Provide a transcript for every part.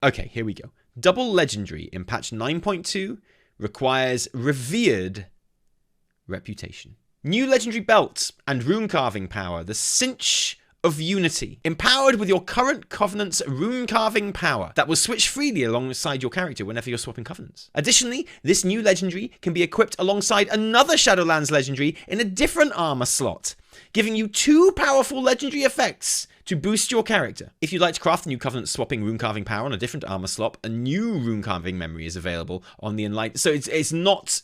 Okay, here we go. Double Legendary in patch 9.2 requires Revered reputation. New Legendary Belt and Rune Carving power, the Cinch of Unity. Empowered with your current Covenant's Rune Carving power that will switch freely alongside your character whenever you're swapping Covenants. Additionally, this new Legendary can be equipped alongside another Shadowlands Legendary in a different armor slot, giving you 2 powerful Legendary effects to boost your character. If you'd like to craft a new Covenant swapping Rune Carving power on a different armor slot, a new Rune Carving memory is available on the Enlightened. So it's not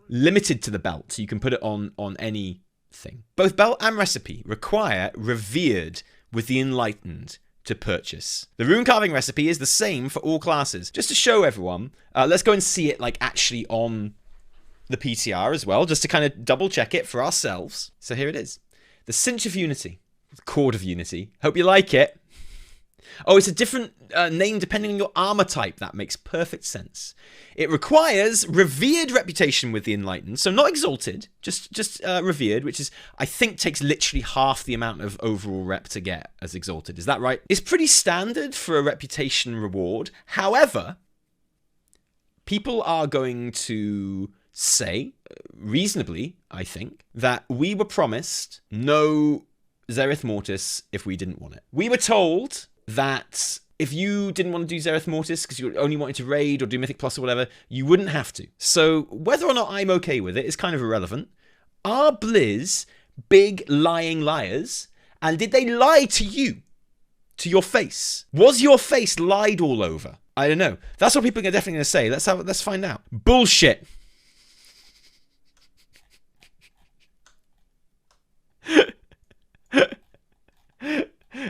limited to the belt. So you can put it on any thing. Both belt and recipe require Revered with the Enlightened to purchase. The Rune Carving recipe is the same for all classes. Just to show everyone, let's go and see it like actually on the PTR as well, just to kind of double check it for ourselves. So here it is. The Cinch of Unity. The Cord of Unity. Hope you like it. Oh, it's a different name depending on your armor type. That makes perfect sense. It requires Revered reputation with the Enlightened. So not Exalted, just Revered, which is, I think, takes literally half the amount of overall rep to get as Exalted. Is that right? It's pretty standard for a reputation reward. However, people are going to say, reasonably, I think, that we were promised no Zereth Mortis if we didn't want it. We were told that if you didn't want to do Zereth Mortis because you only wanted to raid or do Mythic Plus or whatever, you wouldn't have to. So whether or not I'm okay with it is kind of irrelevant. Are Blizz big lying liars? And did they lie to you? To your face? Was your face lied all over? I don't know. That's what people are definitely going to say. Let's find out. Bullshit.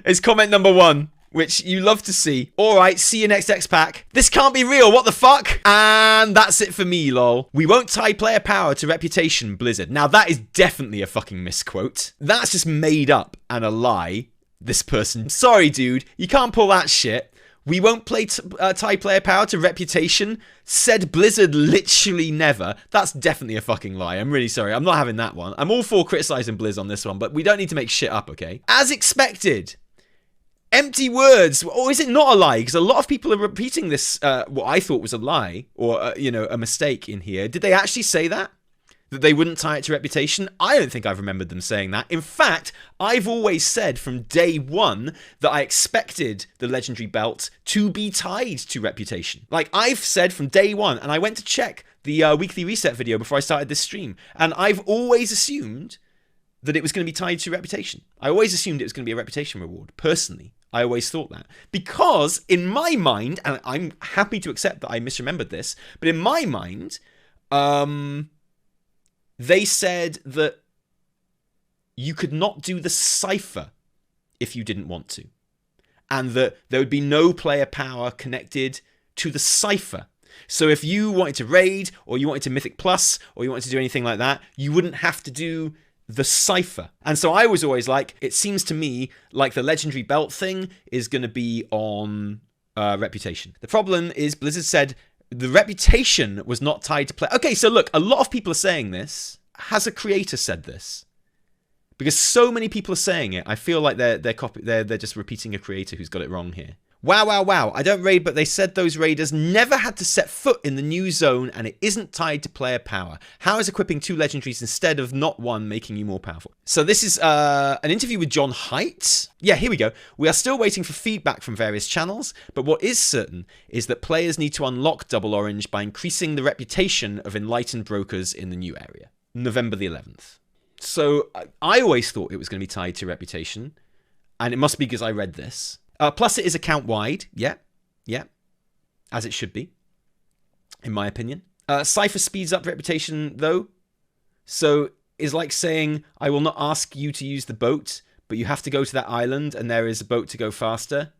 It's comment number 1, which you love to see. Alright, see you next X-Pack. This can't be real, what the fuck? And that's it for me, lol. We won't tie player power to reputation, Blizzard. Now that is definitely a fucking misquote. That's just made up and a lie, this person. Sorry, dude, you can't pull that shit. We won't tie player power to reputation, said Blizzard literally never. That's definitely a fucking lie. I'm really sorry. I'm not having that one. I'm all for criticizing Blizz on this one, but we don't need to make shit up, okay? As expected. Empty words. Or is it not a lie? Because a lot of people are repeating this, what I thought was a lie, or, a mistake in here. Did they actually say that? That they wouldn't tie it to reputation? I don't think I've remembered them saying that. In fact, I've always said from day one that I expected the Legendary Belt to be tied to reputation. Like, I've said from day one, and I went to check the weekly reset video before I started this stream, and I've always assumed that it was going to be tied to reputation. I always assumed it was going to be a reputation reward, personally. I always thought that. Because in my mind, and I'm happy to accept that I misremembered this, but in my mind, they said that you could not do the Cipher if you didn't want to. And that there would be no player power connected to the Cipher. So if you wanted to raid, or you wanted to Mythic Plus, or you wanted to do anything like that, you wouldn't have to do the Cipher. And so I was always like, it seems to me like the Legendary Belt thing is going to be on reputation. The problem is Blizzard said the reputation was not tied to play. Okay, so look, a lot of people are saying this. Has a creator said this? Because so many people are saying it, I feel like they're just repeating a creator who's got it wrong here. Wow. I don't raid, but they said those raiders never had to set foot in the new zone and it isn't tied to player power. How is equipping 2 legendaries instead of not one making you more powerful? So this is an interview with John Hight. Yeah, here we go. We are still waiting for feedback from various channels, but what is certain is that players need to unlock Double Orange by increasing the reputation of Enlightened brokers in the new area. November the 11th. So I always thought it was going to be tied to reputation, and it must be because I read this. Plus, it is account-wide. Yeah. As it should be, in my opinion. Cipher speeds up reputation, though. So, it's like saying, I will not ask you to use the boat, but you have to go to that island, and there is a boat to go faster.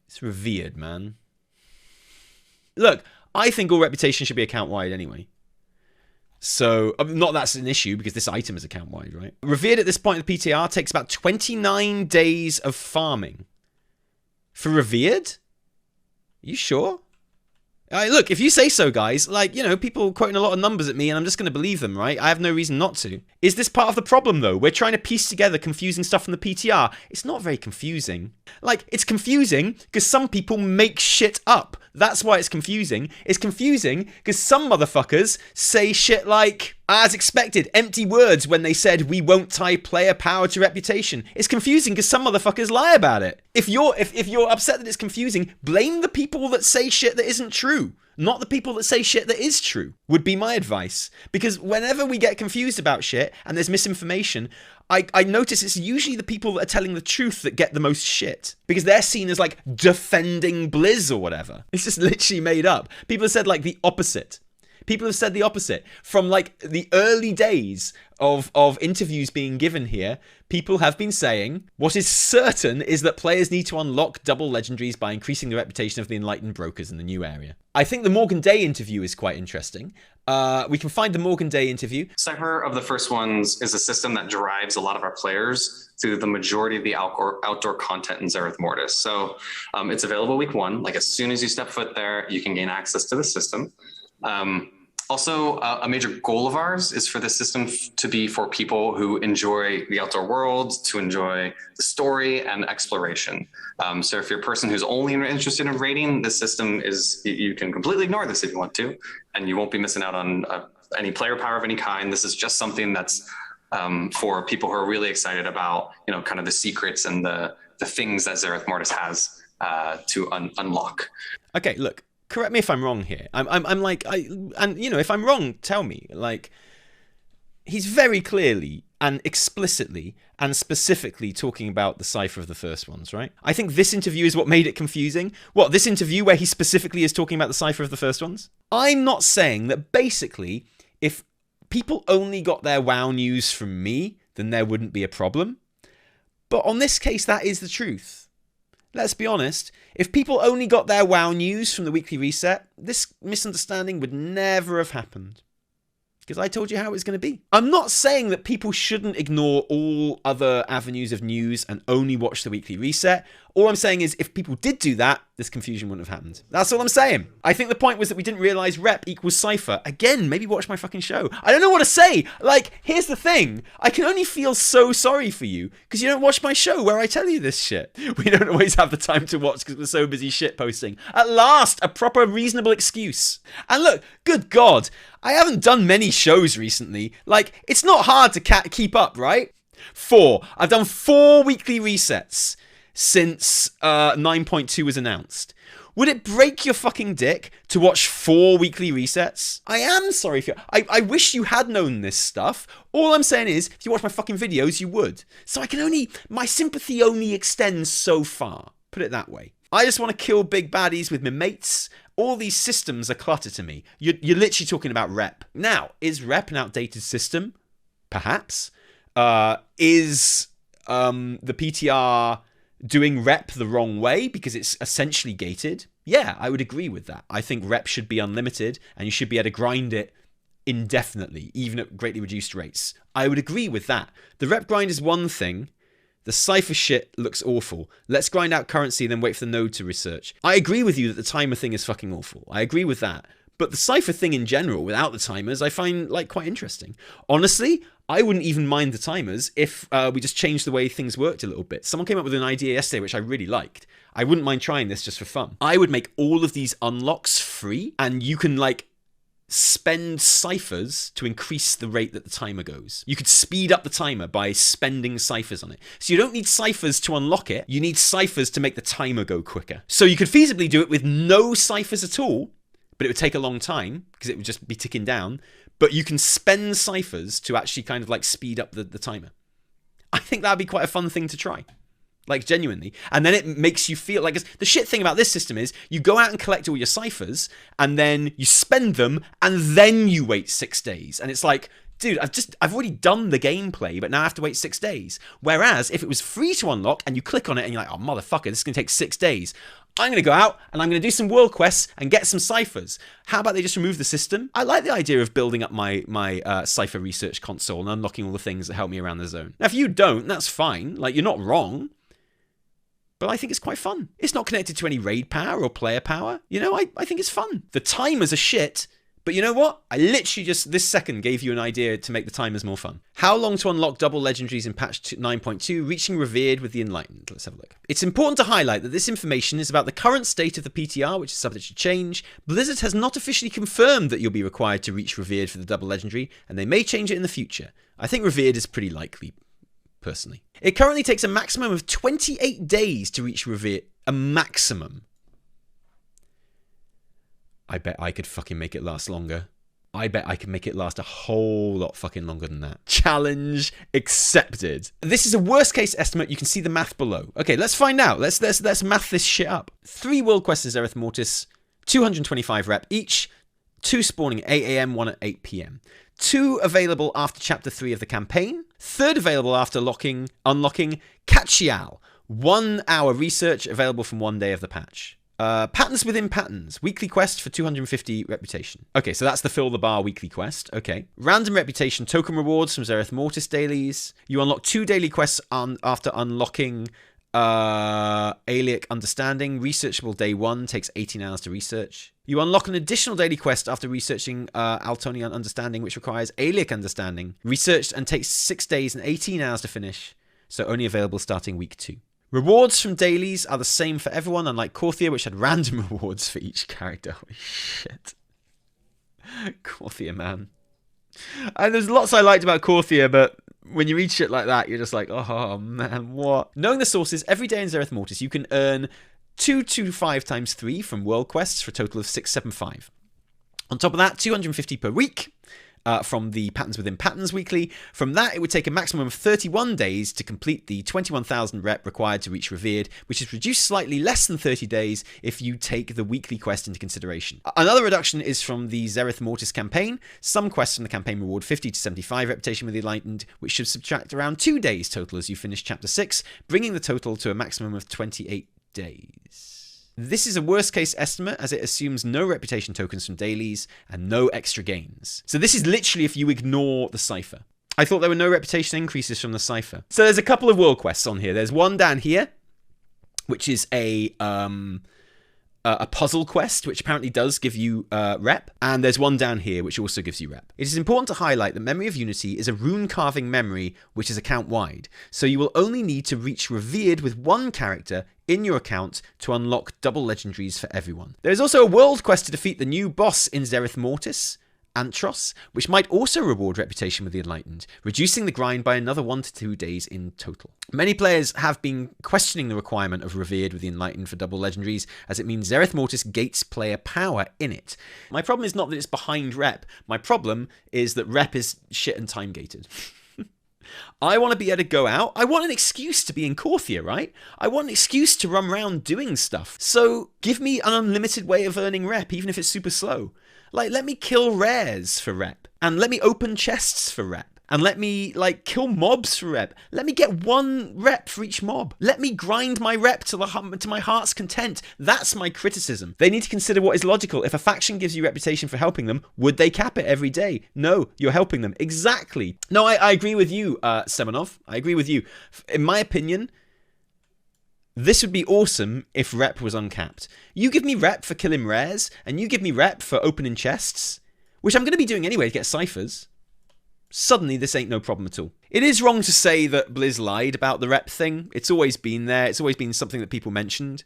It's revered, man. Look, I think all reputation should be account-wide anyway. So, not that's an issue, because this item is account-wide, right? Revered at this point in the PTR takes about 29 days of farming. For Revered? Are you sure? Look, if you say so, guys, like, you know, people quoting a lot of numbers at me and I'm just going to believe them, right? I have no reason not to. Is this part of the problem, though? We're trying to piece together confusing stuff from the PTR. It's not very confusing. Like, it's confusing because some people make shit up. That's why it's confusing. It's confusing because some motherfuckers say shit like, as expected, empty words when they said we won't tie player power to reputation. It's confusing because some motherfuckers lie about it. If you're upset that it's confusing, blame the people that say shit that isn't true. Not the people that say shit that is true, would be my advice. Because whenever we get confused about shit and there's misinformation, I notice it's usually the people that are telling the truth that get the most shit. Because they're seen as like defending Blizz or whatever. It's just literally made up. People have said like the opposite. People have said the opposite. From like the early days of interviews being given here, people have been saying what is certain is that players need to unlock double legendaries by increasing the reputation of the Enlightened brokers in the new area. I think the Morgan Day interview is quite interesting. We can find the Morgan Day interview. Cypher of the first ones is a system that drives a lot of our players through the majority of the outdoor content in Zereth Mortis. So it's available week 1. Like as soon as you step foot there, you can gain access to the system. Also, a major goal of ours is for this system to be for people who enjoy the outdoor world, to enjoy the story and exploration. So if you're a person who's only interested in raiding, this system is, you can completely ignore this if you want to, and you won't be missing out on any player power of any kind. This is just something that's for people who are really excited about, you know, kind of the secrets and the things that Zereth Mortis has to unlock. Okay, look. Correct me if I'm wrong here. I'm like, and you know, if I'm wrong, tell me. Like, he's very clearly and explicitly and specifically talking about the Cipher of the first ones, right? I think this interview is what made it confusing. What, this interview where he specifically is talking about the Cipher of the first ones? I'm not saying that basically, if people only got their WoW news from me, then there wouldn't be a problem. But on this case, that is the truth. Let's be honest, if people only got their WoW news from the weekly reset, this misunderstanding would never have happened. Because I told you how it was going to be. I'm not saying that people shouldn't ignore all other avenues of news and only watch the weekly reset. All I'm saying is if people did do that, this confusion wouldn't have happened. That's all I'm saying. I think the point was that we didn't realize rep equals Cipher. Again, maybe watch my fucking show. I don't know what to say. Like, here's the thing. I can only feel so sorry for you because you don't watch my show where I tell you this shit. We don't always have the time to watch because we're so busy shit posting. At last, a proper reasonable excuse. And look, good God, I haven't done many shows recently. Like, it's not hard to keep up, right? 4. I've done 4 weekly resets since 9.2 was announced. Would it break your fucking dick to watch 4 weekly resets? I am sorry for you. I wish you had known this stuff. All I'm saying is, if you watch my fucking videos, you would. So my sympathy only extends so far. Put it that way. I just want to kill big baddies with my mates. All these systems are clutter to me. You're literally talking about rep. Now, is rep an outdated system? Perhaps. Is the PTR doing rep the wrong way because it's essentially gated? Yeah, I would agree with that. I think rep should be unlimited and you should be able to grind it indefinitely, even at greatly reduced rates. I would agree with that. The rep grind is one thing. The Cipher shit looks awful. Let's grind out currency and then wait for the node to research. I agree with you that the timer thing is fucking awful. I agree with that. But the Cipher thing in general, without the timers, I find like quite interesting. Honestly, I wouldn't even mind the timers if we just changed the way things worked a little bit. Someone came up with an idea yesterday which I really liked. I wouldn't mind trying this just for fun. I would make all of these unlocks free, and you can like spend ciphers to increase the rate that the timer goes. You could speed up the timer by spending ciphers on it. So you don't need ciphers to unlock it. You need ciphers to make the timer go quicker. So you could feasibly do it with no ciphers at all, but it would take a long time because it would just be ticking down. But you can spend ciphers to actually kind of like speed up the timer. I think that'd be quite a fun thing to try. Like, genuinely. And then it makes you feel like... The shit thing about this system is you go out and collect all your ciphers and then you spend them and then you wait 6 days. And it's like, dude, I've already done the gameplay, but now I have to wait 6 days. Whereas if it was free to unlock and you click on it and you're like, oh, motherfucker, this is going to take 6 days. I'm going to go out and I'm going to do some world quests and get some ciphers. How about they just remove the system? I like the idea of building up my Cipher research console and unlocking all the things that help me around the zone. Now, if you don't, that's fine. Like, you're not wrong. but I think it's quite fun. It's not connected to any raid power or player power. You know, I think it's fun. The timers are shit, but you know what? I literally just this second gave you an idea to make the timers more fun. How long to unlock double legendaries in patch 9.2, reaching Revered with the Enlightened. Let's have a look. It's important to highlight that this information is about the current state of the PTR, which is subject to change. Blizzard has not officially confirmed that you'll be required to reach Revered for the double legendary, and they may change it in the future. I think Revered is pretty likely, personally. It currently takes a maximum of 28 days to reach Revered. A maximum. I bet I could fucking make it last longer. I bet I can make it last a whole lot fucking longer than that. Challenge accepted. This is a worst case estimate. You can see the math below. Okay, let's find out. Let's math this shit up. 3 world quests in Zereth Mortis, 225 rep each, 2 spawning at 8 AM, 1 at 8 PM. 2 available after chapter 3 of the campaign. 3rd available after unlocking Kachial. 1 hour research available from 1 day of the patch. Patterns within patterns. Weekly quest for 250 reputation. Okay, so that's the fill the bar weekly quest. Okay. Random reputation token rewards from Zereth Mortis dailies. You unlock 2 daily quests after unlocking Aelic Understanding. Researchable day 1 takes 18 hours to research. You unlock an additional daily quest after researching Altonian Understanding, which requires Aelic Understanding. Researched and takes 6 days and 18 hours to finish. So only available starting week 2. Rewards from dailies are the same for everyone, unlike Korthia, which had random rewards for each character. Holy shit. Korthia, man. And there's lots I liked about Korthia, but when you read shit like that, you're just like, oh man, what? Knowing the sources, every day in Zereth Mortis, you can earn 225 times 3 from world quests for a total of 675. On top of that, 250 per week. From the Patterns Within Patterns weekly. From that, it would take a maximum of 31 days to complete the 21,000 rep required to reach Revered, which is reduced slightly less than 30 days if you take the weekly quest into consideration. Another reduction is from the Zereth Mortis campaign. Some quests from the campaign reward 50 to 75 reputation with the Enlightened, which should subtract around 2 days total as you finish chapter 6, bringing the total to a maximum of 28 days. This is a worst case estimate as it assumes no reputation tokens from dailies and no extra gains. So this is literally if you ignore the Cipher. I thought there were no reputation increases from the Cipher. So there's a couple of world quests on here. There's one down here, which is a puzzle quest, which apparently does give you rep. And there's one down here, which also gives you rep. It is important to highlight that Memory of Unity is a rune carving memory, which is account wide. So you will only need to reach Revered with 1 character in your account to unlock double legendaries for everyone. There is also a world quest to defeat the new boss in Zereth Mortis, Antros, which might also reward reputation with the Enlightened, reducing the grind by another 1 to 2 days in total. Many players have been questioning the requirement of Revered with the Enlightened for double legendaries, as it means Zereth Mortis gates player power in it. My problem is not that it's behind rep, my problem is that rep is shit and time gated. I want to be able to go out. I want an excuse to be in Korthia, right? I want an excuse to run around doing stuff. So give me an unlimited way of earning rep, even if it's super slow. Like, let me kill rares for rep. And let me open chests for rep. And let me, like, kill mobs for rep. Let me get 1 rep for each mob. Let me grind my rep to my heart's content. That's my criticism. They need to consider what is logical. If a faction gives you reputation for helping them, would they cap it every day? No, you're helping them. Exactly. No, I agree with you, Semenov. I agree with you. In my opinion, this would be awesome if rep was uncapped. You give me rep for killing rares, and you give me rep for opening chests, which I'm going to be doing anyway to get ciphers. Suddenly, this ain't no problem at all. It is wrong to say that Blizz lied about the rep thing. It's always been there. It's always been something that people mentioned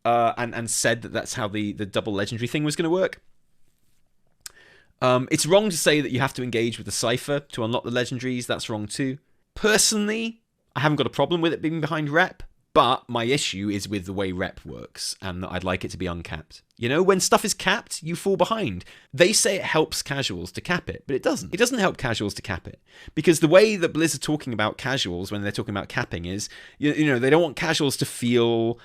and said that that's how the double legendary thing was going to work. It's wrong to say that you have to engage with the Cipher to unlock the legendaries. That's wrong too. Personally, I haven't got a problem with it being behind rep. But my issue is with the way rep works, and that I'd like it to be uncapped. You know, when stuff is capped, you fall behind. They say it helps casuals to cap it, but it doesn't. It doesn't help casuals to cap it. Because the way that Blizz are talking about casuals when they're talking about capping is, you know, they don't want casuals to feel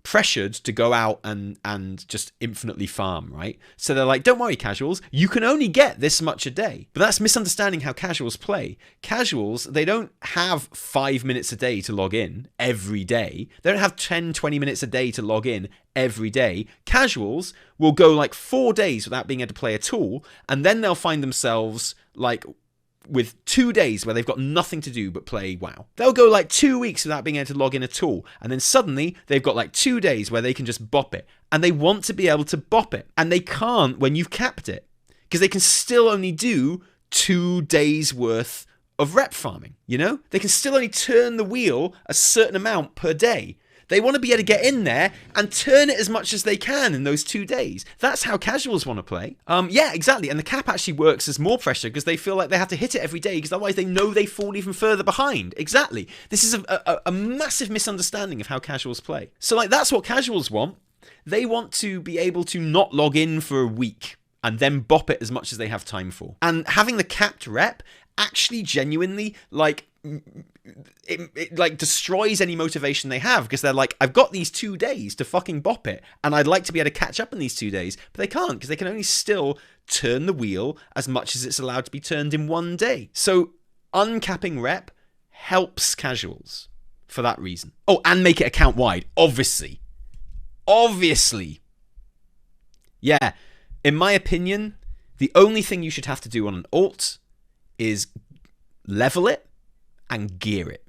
pressured to go out and just infinitely farm, right? So they're like, don't worry, casuals, you can only get this much a day. But that's misunderstanding how casuals play. Casuals, they don't have 5 minutes a day to log in every day. They don't have 10, 20 minutes a day to log in every day. Casuals will go like 4 days without being able to play at all, and then they'll find themselves like with 2 days where they've got nothing to do but play WoW. They'll go like 2 weeks without being able to log in at all, and then suddenly they've got like 2 days where they can just bop it, and they want to be able to bop it, and they can't when you've capped it, because they can still only do 2 days worth of rep farming, you know? They can still only turn the wheel a certain amount per day. They want to be able to get in there and turn it as much as they can in those 2 days. That's how casuals want to play. Yeah, exactly. And the cap actually works as more pressure because they feel like they have to hit it every day because otherwise they know they fall even further behind. Exactly. This is a massive misunderstanding of how casuals play. So like that's what casuals want. They want to be able to not log in for a week and then bop it as much as they have time for. And having the capped rep actually genuinely like it like destroys any motivation they have because they're like, I've got these 2 days to fucking bop it and I'd like to be able to catch up in these 2 days, but they can't because they can only still turn the wheel as much as it's allowed to be turned in 1 day. So uncapping rep helps casuals for that reason. Oh, and make it account wide, obviously. Yeah, in my opinion, the only thing you should have to do on an alt is level it and gear it.